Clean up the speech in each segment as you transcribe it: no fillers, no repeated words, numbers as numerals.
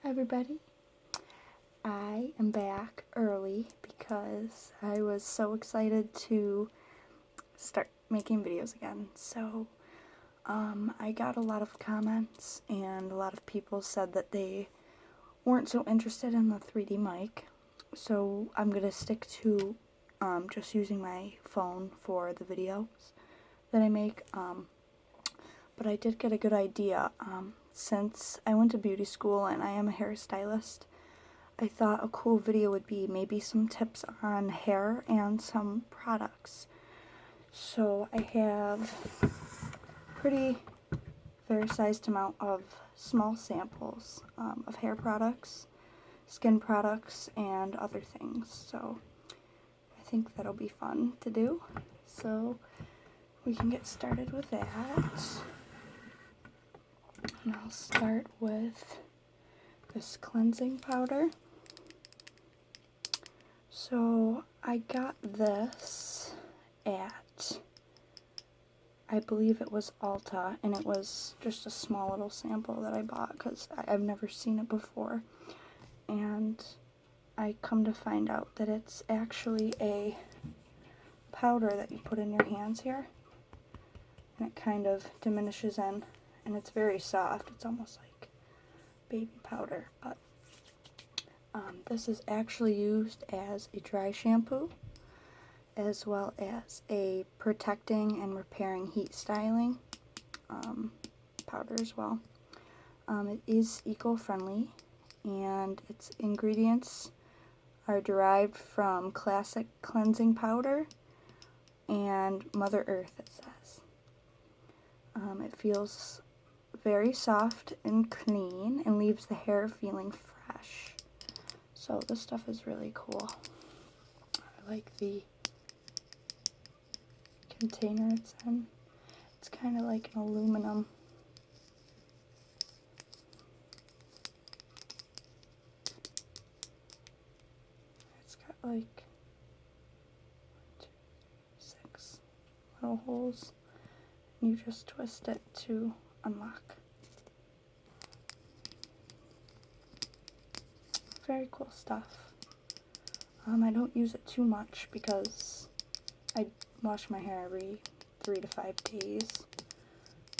everybody. I am back early because I was so excited to start making videos again. So I got a lot of comments and a lot of people said that they weren't so interested in the 3D mic. So I'm going to stick to just using my phone for the videos that I make. But I did get a good idea. Since I went to beauty school and I am a hairstylist, I thought a cool video would be maybe some tips on hair and some products. So I have pretty fair sized amount of small samples of hair products, skin products, and other things. So I think that'll be fun to do. So we can get started with that. And I'll start with this cleansing powder. So I got this at, I believe it was Ulta, and it was just a small little sample that I bought because I've never seen it before. And I come to find out that it's actually a powder that you put in your hands here, and it kind of diminishes in, and it's very soft. It's almost like baby powder, but this is actually used as a dry shampoo as well as a protecting and repairing heat styling powder as well. It is eco-friendly, and its ingredients are derived from classic cleansing powder and Mother Earth, it says. It feels very soft and clean and leaves the hair feeling fresh. So this stuff is really cool. I like the container it's in. It's kind of like an aluminum. It's got like 6 little holes. You just twist it to unlock. Very cool stuff. I don't use it too much because I wash my hair every 3 to 5 days,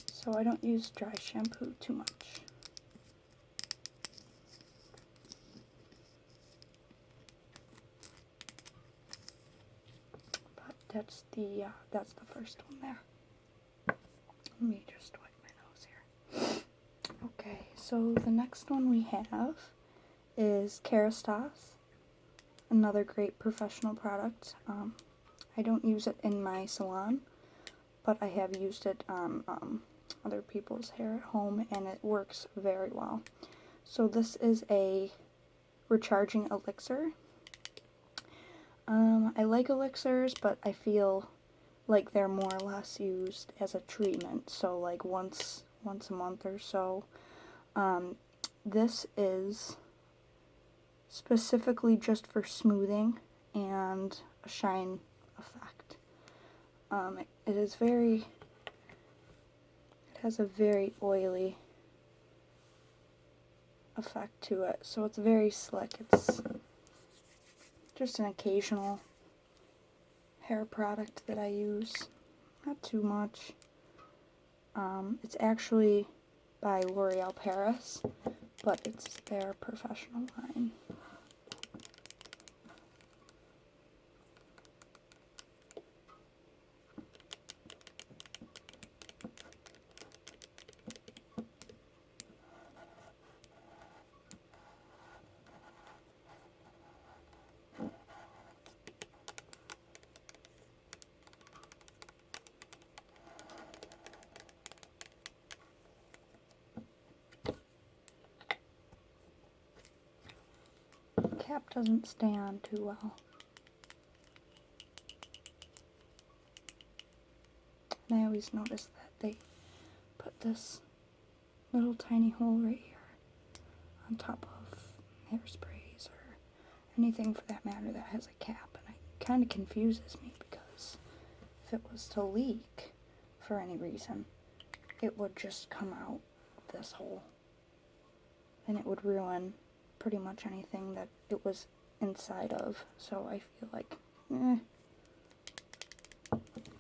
so I don't use dry shampoo too much. But that's the first one there. Let me just wipe my nose here. Okay, so the next one we have is Kerastase, another great professional product. I don't use it in my salon, but I have used it on other people's hair at home, and it works very well. So this is a recharging elixir. I like elixirs, but I feel like they're more or less used as a treatment, so like once a month or so. This is specifically just for smoothing and a shine effect. It has a very oily effect to it, so it's very slick. It's just an occasional hair product that I use, not too much. It's actually by L'Oreal Paris, but it's their professional line. Cap doesn't stay on too well. And I always notice that they put this little tiny hole right here on top of hairsprays or anything for that matter that has a cap, and it kind of confuses me because if it was to leak for any reason, it would just come out this hole. and it would ruin pretty much anything that it was inside of. So I feel like,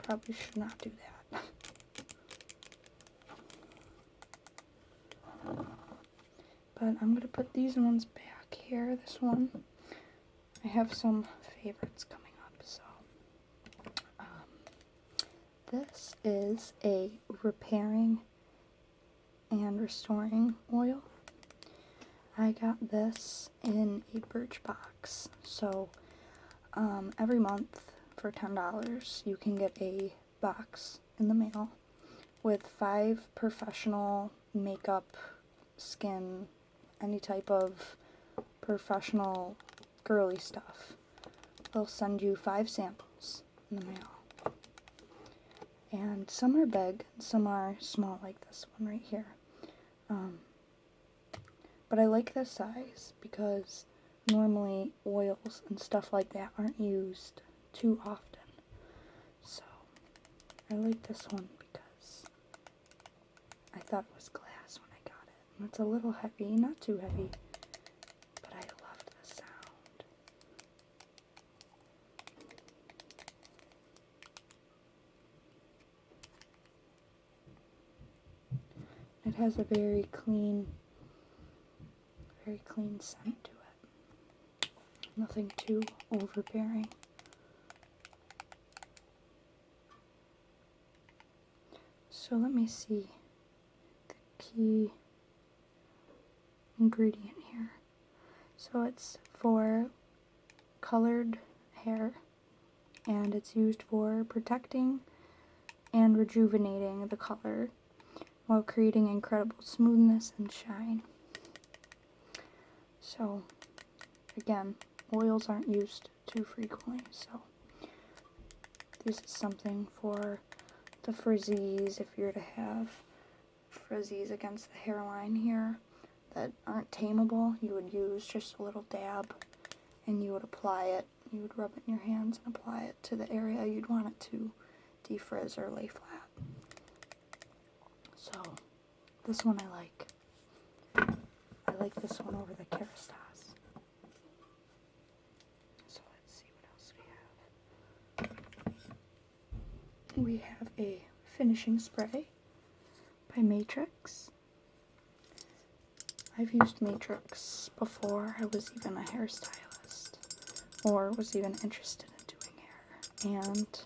probably should not do that. But I'm going to put these ones back here. This one, I have some favorites coming up. So this is a repairing and restoring oil. I got this in a Birch box. So every month for $10 you can get a box in the mail with 5 professional makeup, skin, any type of professional girly stuff. They'll send you 5 samples in the mail. And some are big, some are small, like this one right here. But I like this size because normally oils and stuff like that aren't used too often. So I like this one because I thought it was glass when I got it. And it's a little heavy, not too heavy, but I loved the sound. It has a very clean scent to it. Nothing too overbearing. So let me see the key ingredient here. So it's for colored hair, and it's used for protecting and rejuvenating the color while creating incredible smoothness and shine. So again, oils aren't used too frequently, so this is something for the frizzies, if you're to have frizzies against the hairline here that aren't tameable. You would use just a little dab and you would apply it. You would rub it in your hands and apply it to the area you'd want it to defrizz or lay flat. So this one I like. I like this one over the Kerastase. So let's see what else we have. We have a finishing spray by Matrix. I've used Matrix before I was even a hairstylist or was even interested in doing hair, and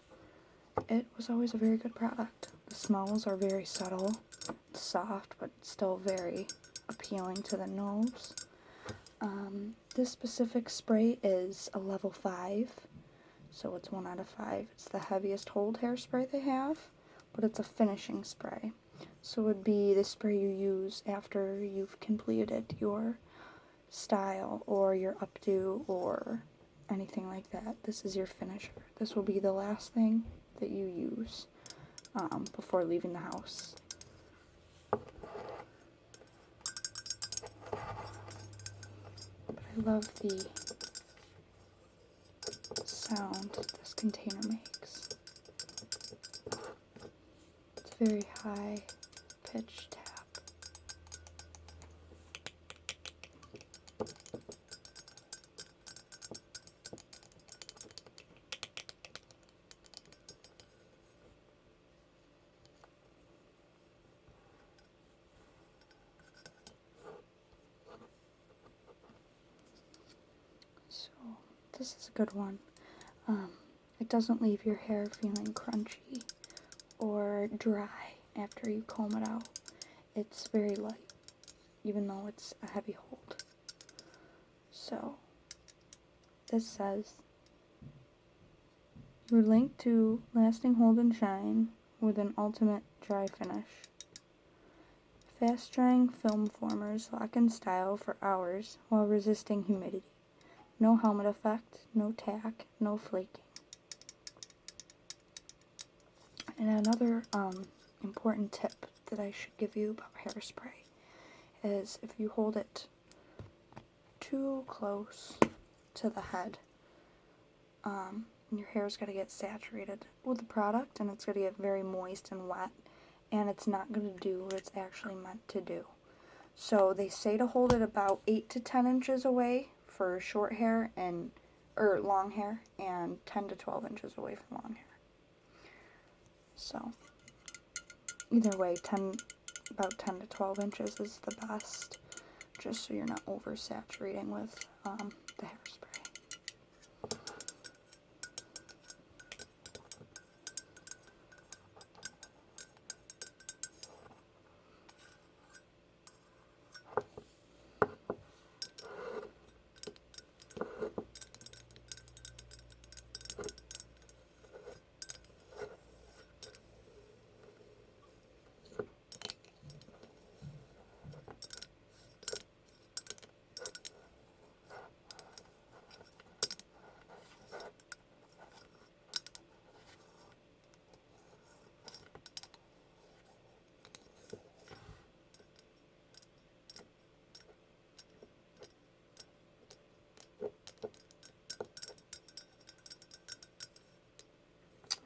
it was always a very good product. The smells are very subtle, soft, but still very appealing to the nose. This specific spray is a level 5, so it's 1 out of 5. It's the heaviest hold hairspray they have, but it's a finishing spray. So it would be the spray you use after you've completed your style or your updo or anything like that. This is your finisher. This will be the last thing that you use before leaving the house. I love the sound this container makes. It's very high pitched tap. So this is a good one. It doesn't leave your hair feeling crunchy or dry after you comb it out. It's very light, even though it's a heavy hold. So this says, you're linked to lasting hold and shine with an ultimate dry finish. Fast drying film formers lock in style for hours while resisting humidity. No helmet effect, no tack, no flaking. And another important tip that I should give you about hairspray is if you hold it too close to the head, your hair's going to get saturated with the product and it's going to get very moist and wet, and it's not going to do what it's actually meant to do. So they say to hold it about 8 to 10 inches away for short hair or long hair, and 10 to 12 inches away from long hair. So either way, about 10 to 12 inches is the best, just so you're not oversaturating with the hairspray.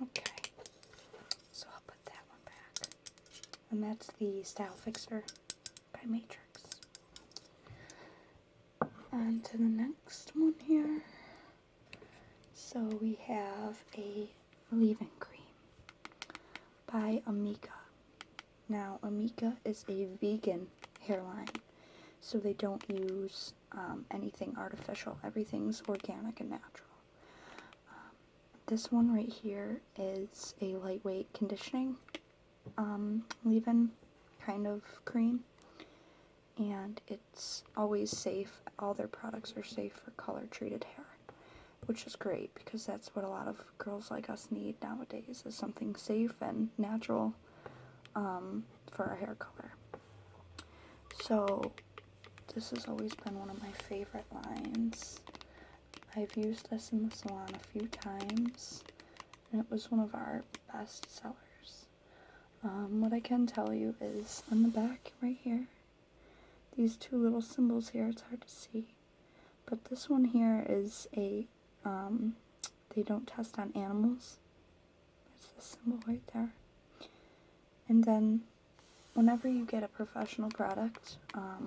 Okay, so I'll put that one back. And that's the Style Fixer by Matrix. On to the next one here. So we have a leave-in cream by Amika. Now, Amika is a vegan hairline, so they don't use anything artificial. Everything's organic and natural. This one right here is a lightweight conditioning leave-in kind of cream, and it's always safe. All their products are safe for color-treated hair, which is great because that's what a lot of girls like us need nowadays, is something safe and natural for our hair color. So this has always been one of my favorite lines. I've used this in the salon a few times, and it was one of our best sellers. What I can tell you is on the back right here, these two little symbols here, it's hard to see, but this one here is a, they don't test on animals. That's the symbol right there. And then whenever you get a professional product,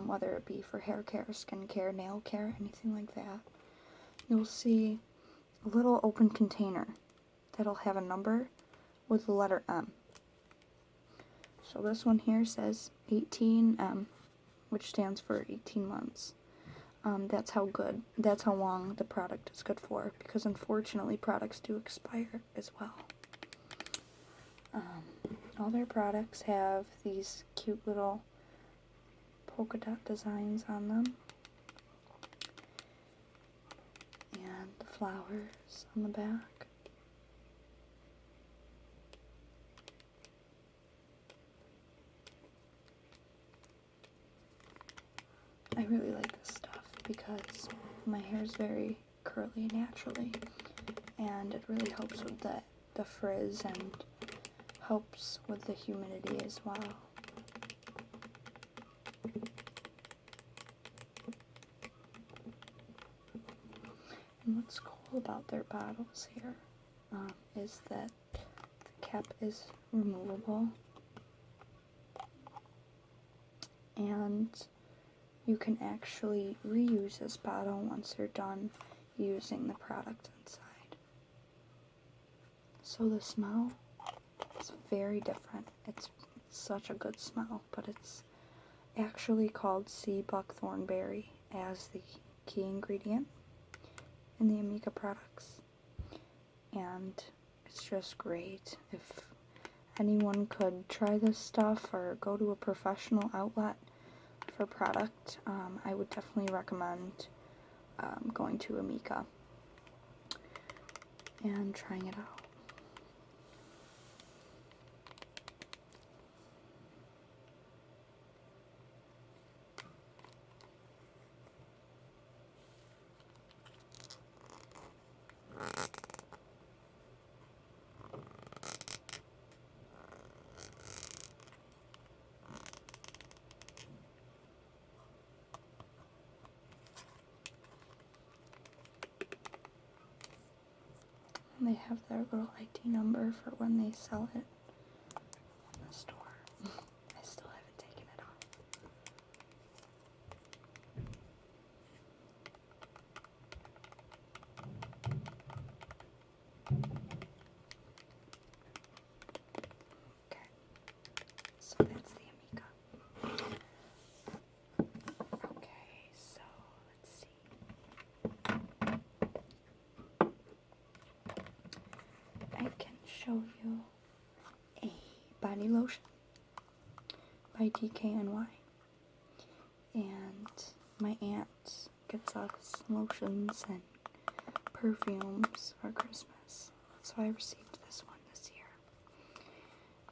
whether it be for hair care, skin care, nail care, anything like that, you'll see a little open container that'll have a number with the letter M. So this one here says 18M, which stands for 18 months. That's how long the product is good for, because unfortunately products do expire as well. All their products have these cute little polka dot designs on them, and the flowers on the back. I really like this stuff because my hair is very curly naturally, and it really helps with the frizz and helps with the humidity as well. And what's cool about their bottles here is that the cap is removable, and you can actually reuse this bottle once you're done using the product inside. So the smell is very different. It's such a good smell, but it's actually called sea buckthorn berry as the key ingredient in the Amika products. And it's just great. If anyone could try this stuff or go to a professional outlet for product, I would definitely recommend going to Amika and trying it out. And they have their little ID number for when they sell it in the store. I still haven't taken it off. show you a body lotion by DKNY. And my aunt gets us lotions and perfumes for Christmas. So I received this one this year.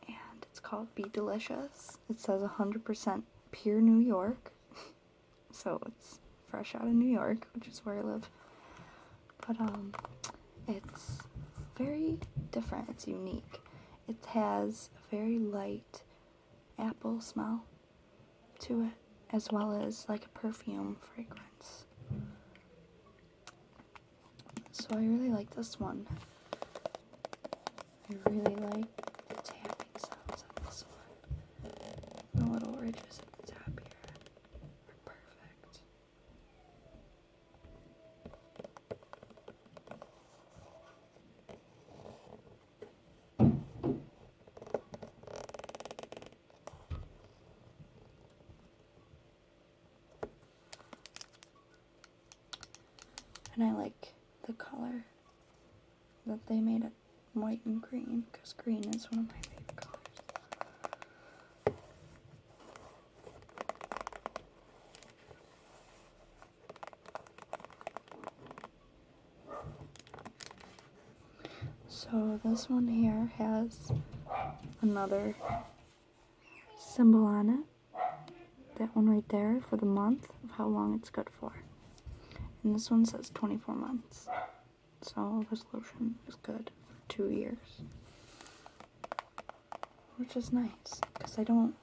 And it's called Be Delicious. It says 100% pure New York. So it's fresh out of New York, which is where I live. But it's very different. It's unique. It has a very light apple smell to it, as well as like a perfume fragrance. So I really like this one. I really like the tapping sounds of this one. The little ridges at the top here are perfect. And I like the color that they made it white and green, because green is one of my favorite colors. So this one here has another symbol on it. That one right there for the month of how long it's good for. And this one says 24 months. So this lotion is good for 2 years. Which is nice, because I don't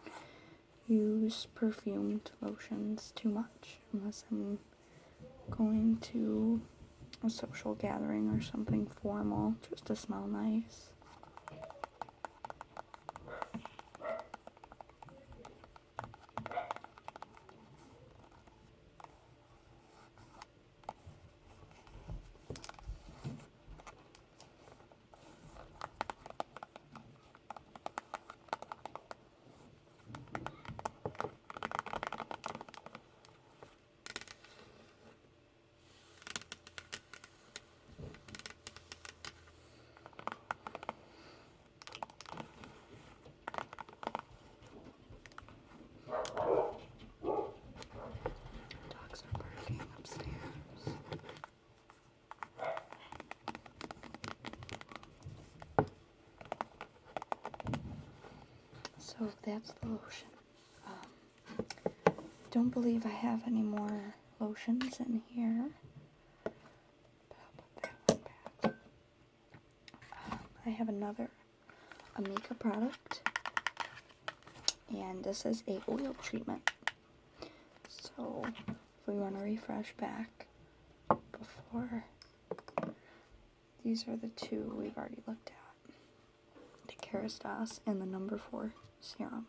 use perfumed lotions too much unless I'm going to a social gathering or something formal, just to smell nice. Dogs are barking upstairs. So that's the lotion. Don't believe I have any more lotions in here, but I'll put that one back. I have another Amika product, and this is a oil treatment. So if we want to refresh back before, these are the two we've already looked at, the Kerastase and the No. 4 serum.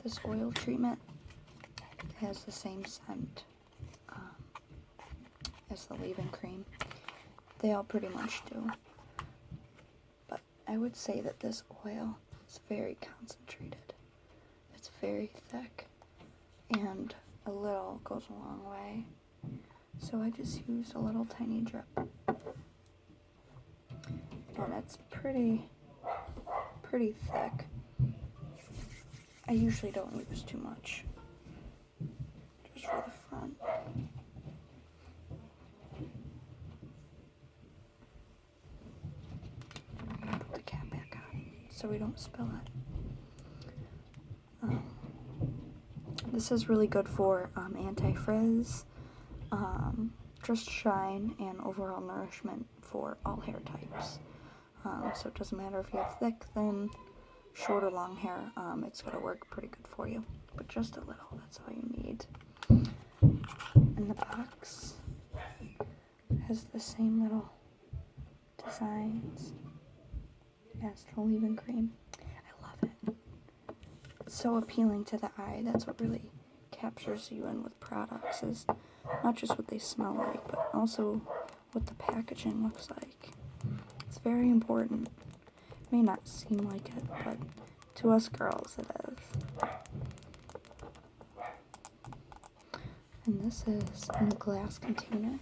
This oil treatment has the same scent as the leave-in cream. They all pretty much do. But I would say that this oil is very concentrated. It's very thick, and a little goes a long way. So I just used a little tiny drip. And it's pretty thick. I usually don't use too much, just for the front. Put the cap back on so we don't spill it. This is really good for anti-frizz, just shine, and overall nourishment for all hair types. So it doesn't matter if you have thick, thin, short or long hair, it's going to work pretty good for you. But just a little, that's all you need. And the box has the same little designs as the leave-in cream. I love it. It's so appealing to the eye. That's what really captures you in with products, is not just what they smell like, but also what the packaging looks like. It's very important. It may not seem like it, but to us girls it is. And this is in a glass container.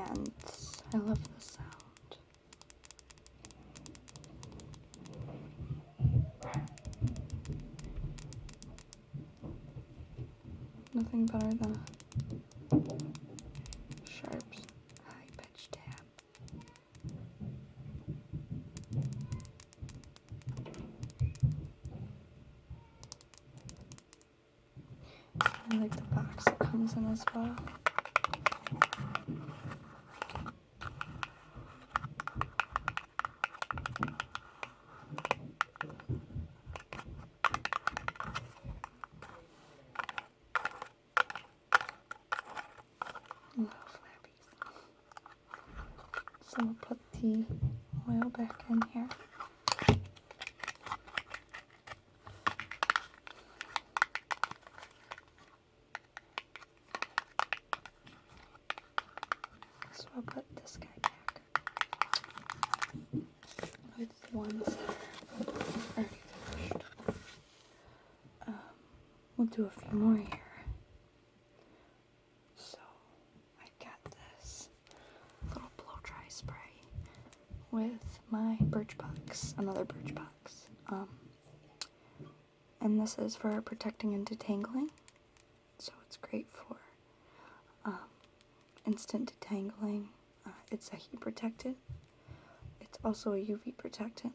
and I love the sound. Nothing better than a sharp, high-pitched tap. I like the box it comes in as well. Little flappies. So we'll put the oil back in here. So I'll put this guy back with the ones that are already finished. We'll do a few more here. So I've got this little blow dry spray with my Birchbox, another Birchbox. And this is for protecting and detangling. So it's great for instant detangling. It's a heat protectant. It's also a UV protectant.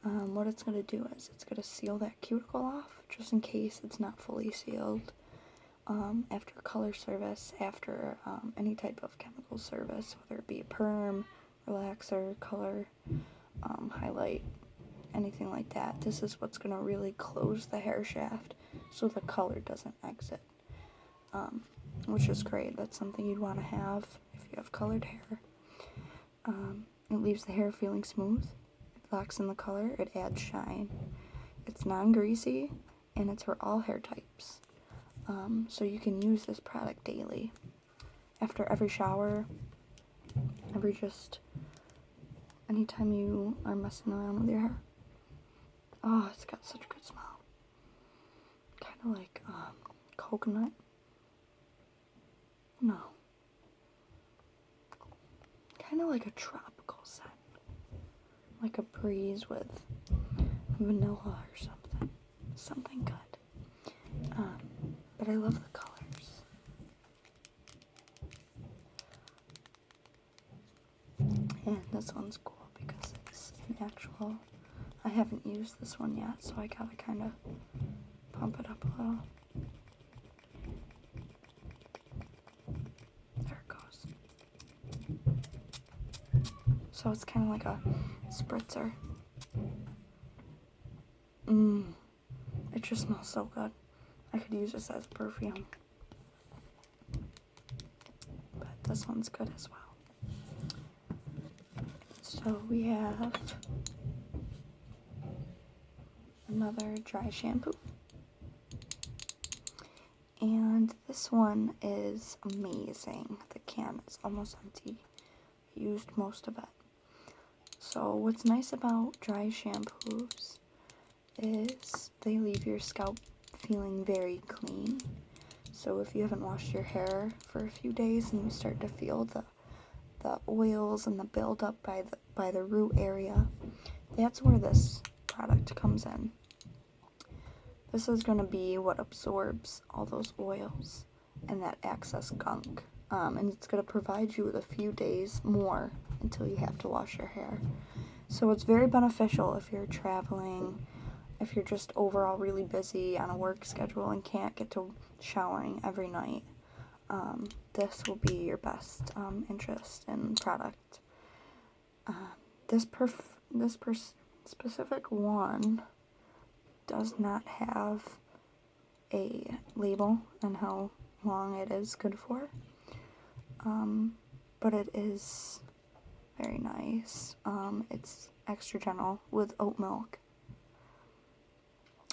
What it's going to do is it's going to seal that cuticle off, just in case it's not fully sealed. After color service, after any type of chemical service, whether it be a perm, relaxer, color, highlight, anything like that. This is what's going to really close the hair shaft so the color doesn't exit, which is great. That's something you'd want to have if you have colored hair. It leaves the hair feeling smooth. It locks in the color. It adds shine. It's non-greasy, and it's for all hair types. So you can use this product daily. After every shower, anytime you are messing around with your hair. Oh, it's got such a good smell. Kind of like coconut. No. Kind of like a tropical scent. Like a breeze with vanilla or something. Something good. But I love the colors. And this one's cool because it's an actual... I haven't used this one yet, so I gotta kind of pump it up a little. There it goes. So it's kind of like a spritzer. It just smells so good. I could use this as perfume. But this one's good as well. So we have another dry shampoo. And this one is amazing. The can is almost empty. I used most of it. So what's nice about dry shampoos is they leave your scalp feeling very clean. So if you haven't washed your hair for a few days and you start to feel the oils and the buildup by the root area, that's where this product comes in. This is going to be what absorbs all those oils and that excess gunk. And it's going to provide you with a few days more until you have to wash your hair. So it's very beneficial if you're traveling, if you're just overall really busy on a work schedule and can't get to showering every night. This will be your best interest in product. This specific one does not have a label on how long it is good for, but it is very nice. It's extra gentle with oat milk,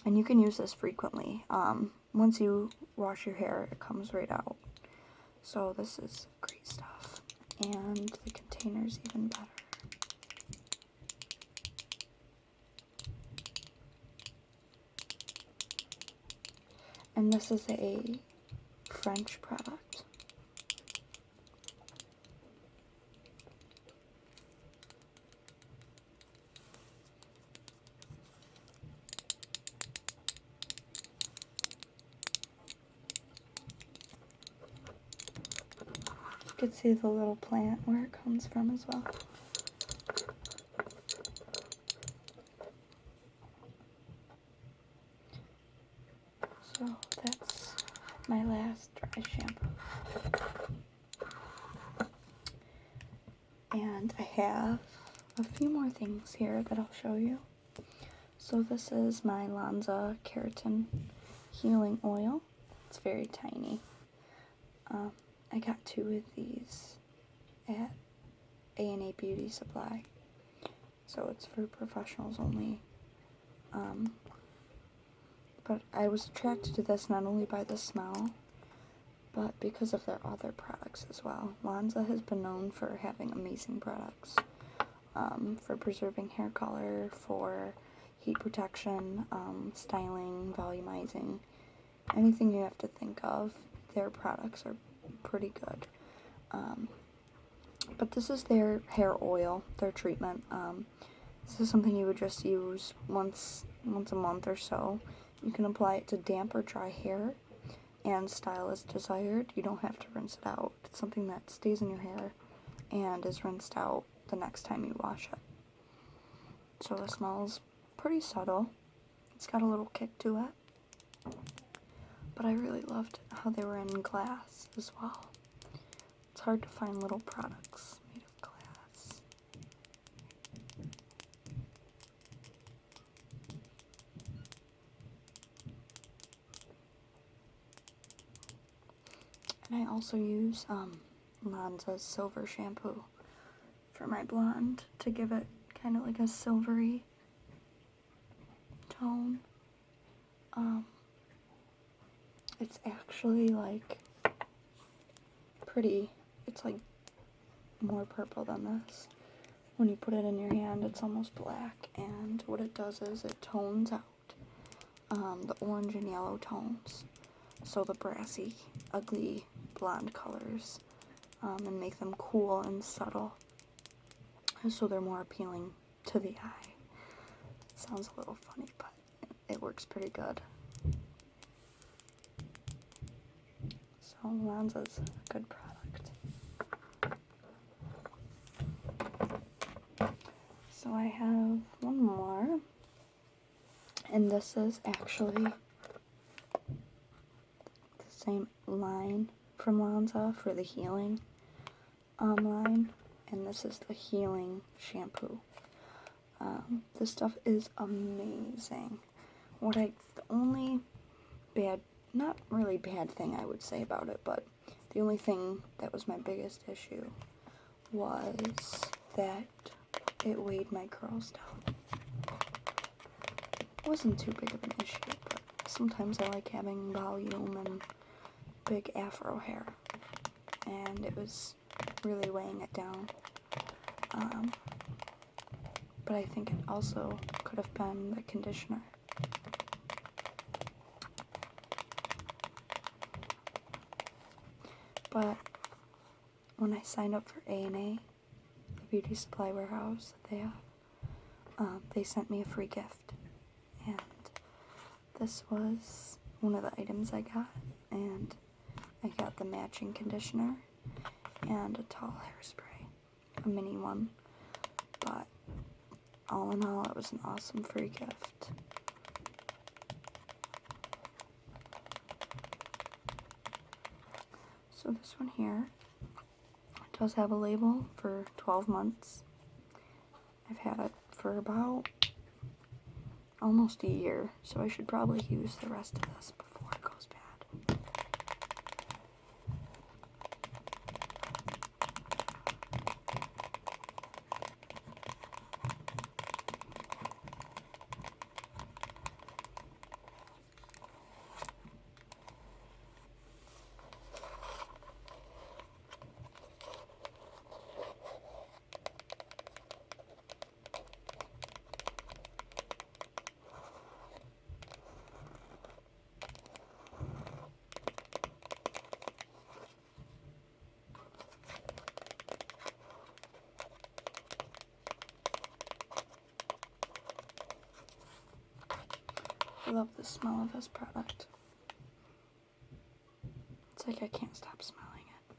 and you can use this frequently. Once you wash your hair, it comes right out. So this is great stuff, and the container's even better. And this is a French product. could see the little plant where it comes from as well. So that's my last dry shampoo. And I have a few more things here that I'll show you. So this is my Zzzzz Keratin Healing Oil. It's very tiny. I got 2 of these at A&A Beauty Supply. So it's for professionals only. But I was attracted to this not only by the smell, but because of their other products as well. Zzzzz has been known for having amazing products. For preserving hair color, for heat protection, styling, volumizing, anything you have to think of, their products are pretty good. But this is their hair oil, their treatment. This is something you would just use once a month or so. You can apply it to damp or dry hair and style as desired. You don't have to rinse it out. It's something that stays in your hair and is rinsed out the next time you wash it. So the smell's pretty subtle. It's got a little kick to it. But I really loved how they were in glass as well. It's hard to find little products made of glass. And I also use Zzzz's Silver Shampoo for my blonde to give it kind of like a silvery tone. It's actually like pretty, it's like more purple than this. When you put it in your hand, it's almost black, and what it does is it tones out the orange and yellow tones, so the brassy, ugly blonde colors, and make them cool and subtle, so they're more appealing to the eye. It sounds a little funny, but it works pretty good. So Zzzz's a good product. So I have one more, and this is actually the same line from Zzz for the healing line, and this is the healing shampoo. This stuff is amazing. The only bad, not really bad thing I would say about it, but the only thing that was my biggest issue was that it weighed my curls down. It wasn't too big of an issue, but sometimes I like having volume and big afro hair, and it was really weighing it down. But I think it also could have been the conditioner. But when I signed up for A&A, the beauty supply warehouse that they have, they sent me a free gift, and this was one of the items I got, and I got the matching conditioner and a tall hairspray, a mini one, but all in all, it was an awesome free gift. So this one here does have a label for 12 months. I've had it for about almost a year, so I should probably use the rest of this before it goes bad. I love the smell of this product. It's like I can't stop smelling it.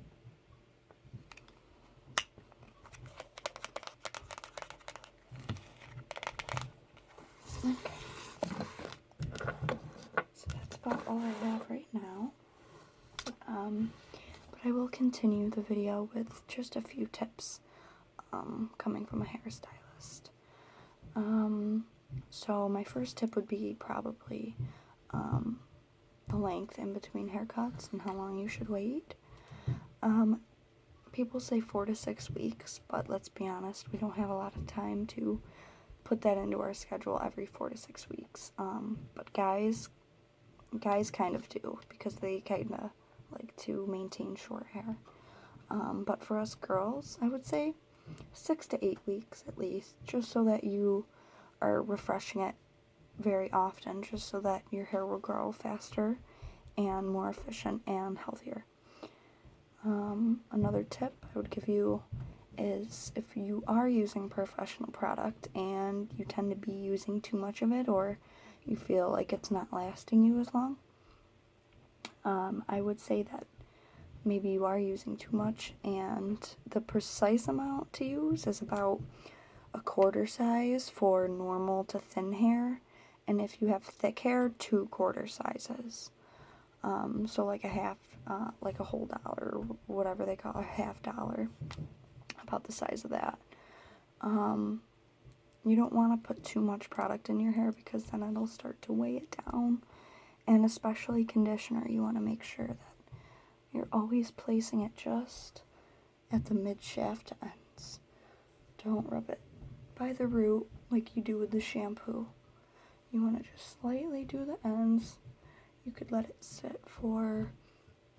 all I have right now. But I will continue the video with just a few tips coming from a hairstylist. So my first tip would be probably the length in between haircuts and how long you should wait. People say 4 to 6 weeks, but let's be honest, we don't have a lot of time to put that into our schedule every 4 to 6 weeks. But guys kind of do, because they kind of like to maintain short hair. But for us girls, I would say 6 to 8 weeks at least, just so that you are refreshing it very often, just so that your hair will grow faster and more efficient and healthier. Another tip I would give you is if you are using professional product and you tend to be using too much of it, or you feel like it's not lasting you as long, I would say that maybe you are using too much, and the precise amount to use is about a quarter size for normal to thin hair, and if you have thick hair, 2 quarter sizes. So like a half, like a whole dollar, whatever they call a $half, about the size of that. You don't want to put too much product in your hair, because then it'll start to weigh it down. And especially conditioner, you want to make sure that you're always placing it just at the mid-shaft ends. Don't rub it by the root like you do with the shampoo. You want to just slightly do the ends. You could let it sit for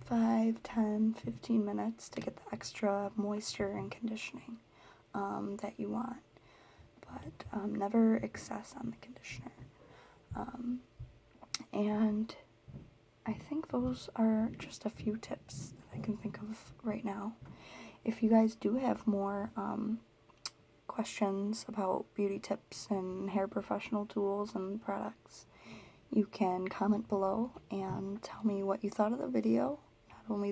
5, 10, 15 minutes to get the extra moisture and conditioning that you want. But never excess on the conditioner. And I think those are just a few tips that I can think of right now. If you guys do have more questions about beauty tips and hair professional tools and products, you can comment below and tell me what you thought of the video. Not only that,